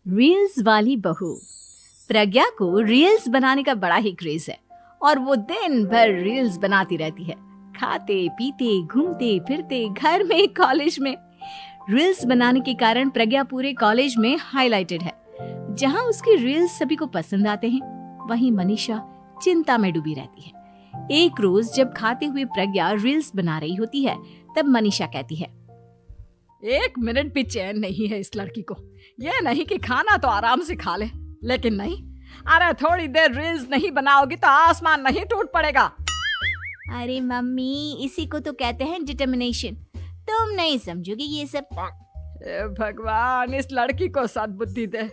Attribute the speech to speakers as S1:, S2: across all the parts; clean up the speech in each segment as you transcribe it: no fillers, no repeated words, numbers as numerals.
S1: Reels वाली बहू। प्रज्ञा को रील्स बनाने का बड़ा ही क्रेज है और वो दिन भर रील्स बनाती रहती है। खाते पीते घूमते फिरते घर में कॉलेज में रील्स बनाने के कारण प्रज्ञा पूरे कॉलेज में हाईलाइटेड है। जहां उसकी रील्स सभी को पसंद आते हैं, वहीं मनीषा चिंता में डूबी रहती है। एक रोज जब खाते हुए प्रज्ञा रील्स बना रही होती है, तब मनीषा कहती है,
S2: एक मिनट भी चैन नहीं है इस लड़की को। ये नहीं कि खाना तो आराम से खा ले, लेकिन नहीं, अरे थोड़ी देर रील्स नहीं बनाओगी तो आसमान नहीं टूट पड़ेगा।
S1: अरे मम्मी, इसी को तो कहते हैं डिटर्मिनेशन। तुम नहीं समझोगी ये सब।
S2: ए भगवान, इस लड़की को सद्बुद्धि दे।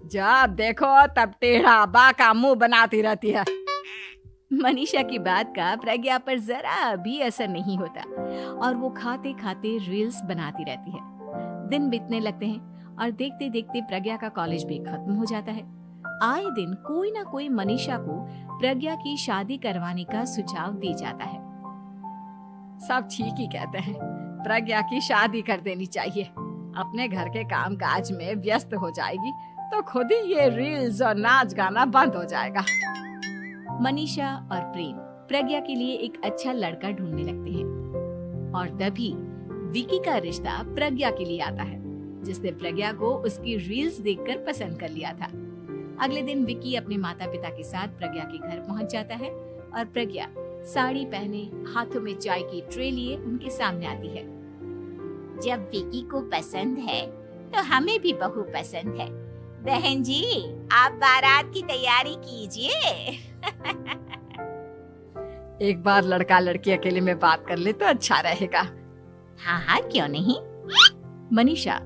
S2: जब देखो तब टेढ़ा बाका मुंह बनाती रहती है।
S1: मनीषा की बात का प्रज्ञा पर जरा भी असर नहीं होता और वो खाते खाते रील्स बनाती रहती है। दिन बीतने लगते हैं और देखते देखते प्रज्ञा का कॉलेज भी खत्म हो जाता है। आए दिन कोई ना कोई मनीषा को प्रज्ञा की शादी करवाने का सुझाव दे जाता है।
S2: सब ठीक ही कहते हैं, प्रज्ञा की शादी कर देनी चाहिए। अपने घर के काम काज में व्यस्त हो जाएगी तो खुद ही ये रील्स और नाच गाना बंद हो जाएगा।
S1: मनीषा और प्रेम प्रज्ञा के लिए एक अच्छा लड़का ढूंढने लगते हैं और तभी विकी का रिश्ता प्रज्ञा के लिए आता है, जिसने प्रज्ञा को उसकी रील्स देखकर पसंद कर लिया था। अगले दिन विकी अपने माता पिता के साथ प्रज्ञा के घर पहुंच जाता है और प्रज्ञा साड़ी पहने हाथों में चाय की ट्रे लिए उनके सामने आती है।
S3: जब विकी को पसंद है तो हमें भी बहू पसंद है। बहन जी, आप बारात की तैयारी कीजिए।
S2: एक बार लड़का लड़की अकेले में बात कर ले तो अच्छा रहेगा।
S3: हाँ हाँ, क्यों नहीं।
S1: मनीषा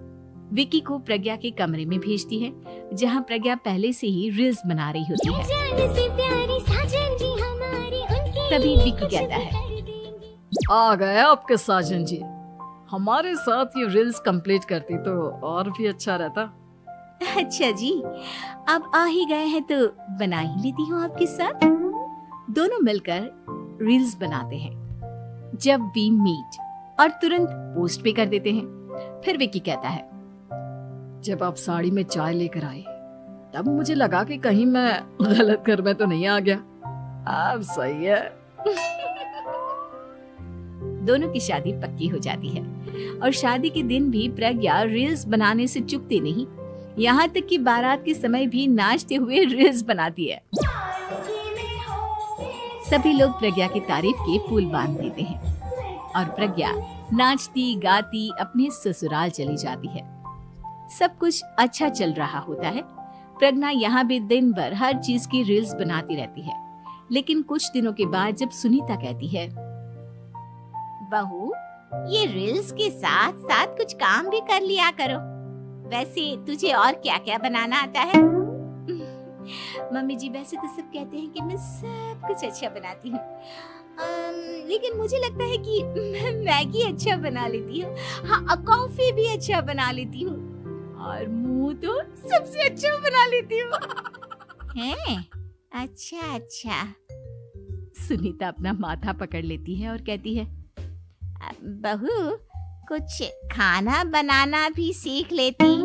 S1: विकी को प्रज्ञा के कमरे में भेजती है, जहां प्रज्ञा पहले से ही रील्स बना रही होती है। तभी विकी कहता है,
S2: आ गए आपके साजन जी। हमारे साथ ये रील्स कंप्लीट करती तो और भी अच्छा रहता।
S1: अच्छा जी, अब आ ही गए हैं तो बना ही लेती हूँ आपके साथ। दोनों मिलकर रील्स बनाते हैं। जब वी मीट और तुरंत पोस्ट भी कर देते हैं। फिर विकी कहता है,
S2: जब आप साड़ी में चाय लेकर आए तब मुझे लगा कि कहीं मैं गलत घर में तो नहीं आ गया। अब सही है।
S1: दोनों की शादी पक्की हो जाती है और शादी के दिन भी प्रज्ञा रील्स बनाने से चूकती नहीं। यहाँ तक कि बारात के समय भी नाचते हुए रील्स बनाती है। सभी लोग प्रज्ञा की तारीफ के पुल बांध देते हैं और प्रज्ञा नाचती गाती अपने ससुराल चली जाती है। सब कुछ अच्छा चल रहा होता है। प्रज्ञा यहाँ भी दिन भर हर चीज की रील्स बनाती रहती है। लेकिन कुछ दिनों के बाद जब सुनीता कहती है,
S3: बहू, ये रील्स के साथ साथ कुछ काम भी कर लिया करो। वैसे तुझे और क्या क्या बनाना आता है?
S1: मम्मी जी, वैसे तो सब कहते हैं कि मैं सब कुछ अच्छा बनाती हूँ, लेकिन मुझे लगता है कि मैं मैगी अच्छा बना लेती हूँ। हाँ, कॉफी भी अच्छा बना लेती हूँ और मुंह तो सबसे अच्छा बना लेती हूँ।
S3: हैं? अच्छा अच्छा।
S1: सुनीता अपना माथा पकड़ लेती है और कहती है,
S3: बहू, कुछ खाना बनाना भी सीख लेती।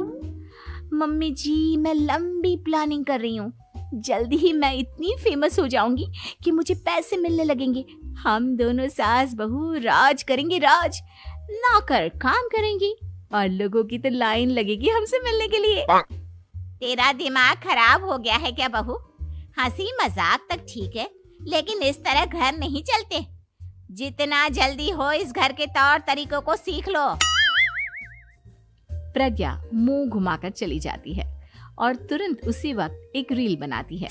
S1: मम्मी जी, मैं लंबी प्लानिंग कर रही हूँ। जल्दी ही मैं इतनी फेमस हो जाऊंगी कि मुझे पैसे मिलने लगेंगे। हम दोनों सास बहू राज करेंगे, राज नौकर काम करेंगी और लोगों की तो लाइन लगेगी हमसे मिलने के लिए।
S3: तेरा दिमाग खराब हो गया है क्या बहू? हंसी मजाक तक ठीक है, लेकिन इस तरह घर नहीं चलते। जितना जल्दी हो इस घर के तौर तरीकों को सीख लो।
S1: प्रज्ञा मुंह घुमाकर चली जाती है और तुरंत उसी वक्त एक रील बनाती है।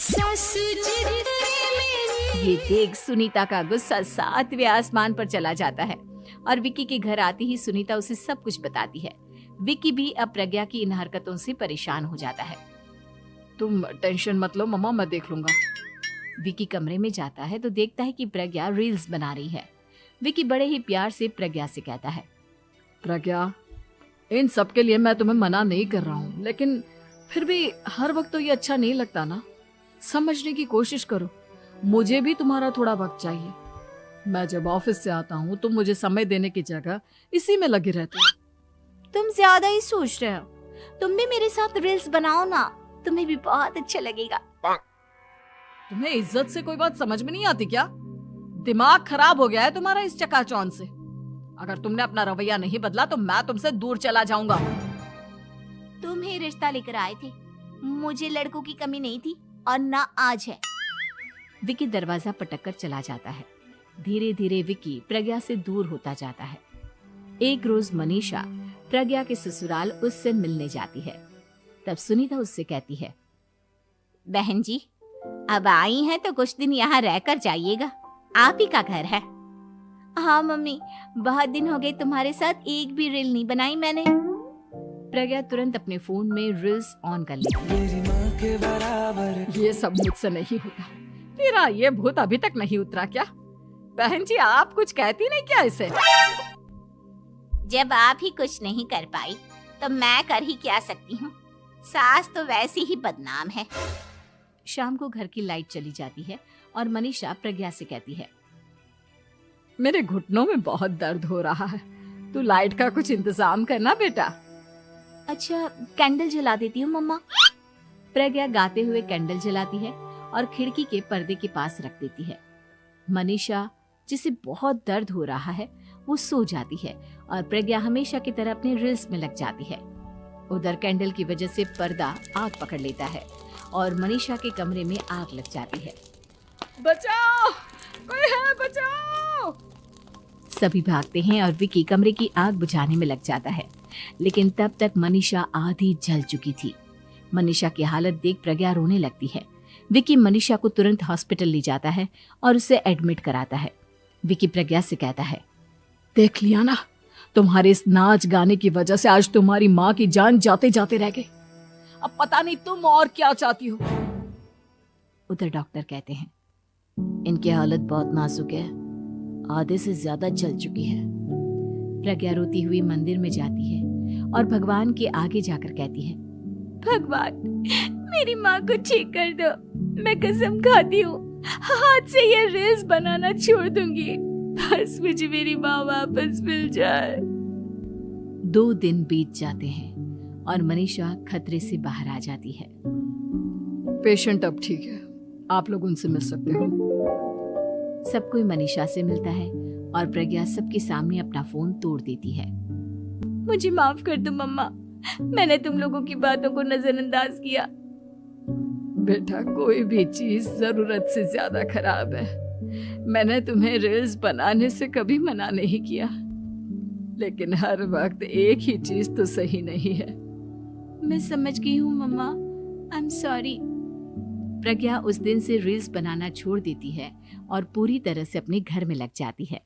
S1: ये देख सुनीता का गुस्सा 7वें आसमान पर चला जाता है और विकी के घर आती ही सुनीता उसे सब कुछ बताती है। विकी भी अब प्रज्ञा की इन हरकतों से परेशान हो जाता है।
S2: तुम टेंशन मत लो मम्मा, मैं देख लूंगा।
S1: विकी कमरे में जाता है तो देखता है कि प्रज्ञा रील्स बना रही है। विकी बड़े ही प्यार से प्रज्ञा से कहता है,
S2: प्रज्ञा, इन सब के लिए मैं तुम्हें मना नहीं कर रहा हूँ, लेकिन फिर भी हर वक्त तो ये अच्छा नहीं लगता ना। समझने की कोशिश करो, मुझे भी तुम्हारा थोड़ा वक्त चाहिए। मैं जब ऑफिस से आता हूँ तो मुझे समय देने की जगह इसी में लगे रहते हो।
S1: तुम ज्यादा ही सोच रहे हो। तुम भी मेरे साथ रील्स बनाओ ना, तुम्हें भी बहुत अच्छा लगेगा।
S2: तुम्हें इज्जत से कोई बात समझ में नहीं आती क्या? दिमाग खराब हो गया है तुम्हारा इस चकाचौंध से। अगर तुमने अपना रवैया नहीं बदला तो मैं तुमसे दूर चला जाऊंगा।
S3: तुम ही रिश्ता लेकर आए थे, मुझे लड़कों की कमी नहीं थी और ना आज है।
S1: विकी दरवाजा पटक कर चला जाता है। धीरे धीरे विकी प्रज्ञा से दूर होता जाता है। एक रोज मनीषा प्रज्ञा के ससुराल उससे मिलने जाती है। तब सुनीता उससे कहती है,
S3: बहन जी, अब आई हैं तो कुछ दिन यहाँ रहकर जाइएगा, आप ही का घर है। हाँ मम्मी, बहुत दिन हो गए तुम्हारे साथ एक भी रील नहीं बनाई मैंने।
S1: प्रज्ञा तुरंत अपने फोन में रील्स ऑन कर लेती है।
S2: ये सब मुझसे नहीं होता। तेरा ये भूत अभी तक नहीं उतरा क्या? बहन जी, आप कुछ कहती नहीं क्या इसे?
S3: जब आप ही कुछ नहीं कर पाई तो मैं कर ही क्या सकती हूँ। सास तो वैसी ही बदनाम है।
S1: शाम को घर की लाइट चली जाती है और मनीषा प्रज्ञा से कहती है,
S2: मेरे घुटनों में बहुत दर्द हो रहा है, तू लाइट का कुछ इंतजाम करना बेटा।
S1: अच्छा, कैंडल जला देती हूँ मम्मा। प्रज्ञा गाते हुए कैंडल जलाती है और खिड़की के पर्दे के पास रख देती है। मनीषा, जिसे बहुत दर्द हो रहा है, वो सो जाती है और प्रज्ञा हमेशा की तरह अपने रील्स में लग जाती है। उधर कैंडल की वजह से पर्दा आग पकड़ लेता है और मनीषा के कमरे में आग लग जाती है।
S2: बचाओ, कोई है, बचाओ।
S1: सभी भागते हैं और विकी कमरे की आग बुझाने में लग जाता है, लेकिन तब तक मनीषा आधी जल चुकी थी। मनीषा की हालत देख प्रज्ञा रोने लगती है। विकी मनीषा को तुरंत हॉस्पिटल ले जाता है और उसे एडमिट कराता है। विकी प्रज्ञा से कहता है,
S2: देख लिया ना, तुम्हारे इस नाच गाने की वजह से आज तुम्हारी माँ की जान जाते जाते रह गई। अब पता नहीं तुम और क्या चाहती हो।
S1: उधर डॉक्टर कहते हैं, इनकी हालत बहुत नाजुक है, आधे से ज्यादा जल चुकी है। प्रज्ञा रोती हुई मंदिर में जाती है और भगवान के आगे जाकर कहती है, भगवान, मेरी माँ को ठीक कर दो। मैं कसम खाती हूँ, हाथ से ये रील्स बनाना छोड़ दूंगी। बस मुझे मेरी माँ वापस मिल जाए। 2 दिन बीत जाते हैं और मनीषा खतरे से बाहर आ जाती है।
S2: पेशेंट अब ठीक है, आप लोग उनसे मिल सकते हो।
S1: सब कोई मनीषा से मिलता है और प्रज्ञा सबके सामने अपना फोन तोड़ देती है। मुझे माफ कर दो मम्मा, मैंने तुम लोगों की बातों को नजरअंदाज किया।
S2: बेटा, कोई भी चीज जरूरत से ज्यादा खराब है। मैंने तुम्हें रील्स बनाने से कभी मना नहीं किया, लेकिन हर वक्त एक ही चीज तो सही नहीं है।
S1: मैं समझ गई हूँ मम्मा, आई एम सॉरी। प्रज्ञा उस दिन से रील्स बनाना छोड़ देती है और पूरी तरह से अपने घर में लग जाती है।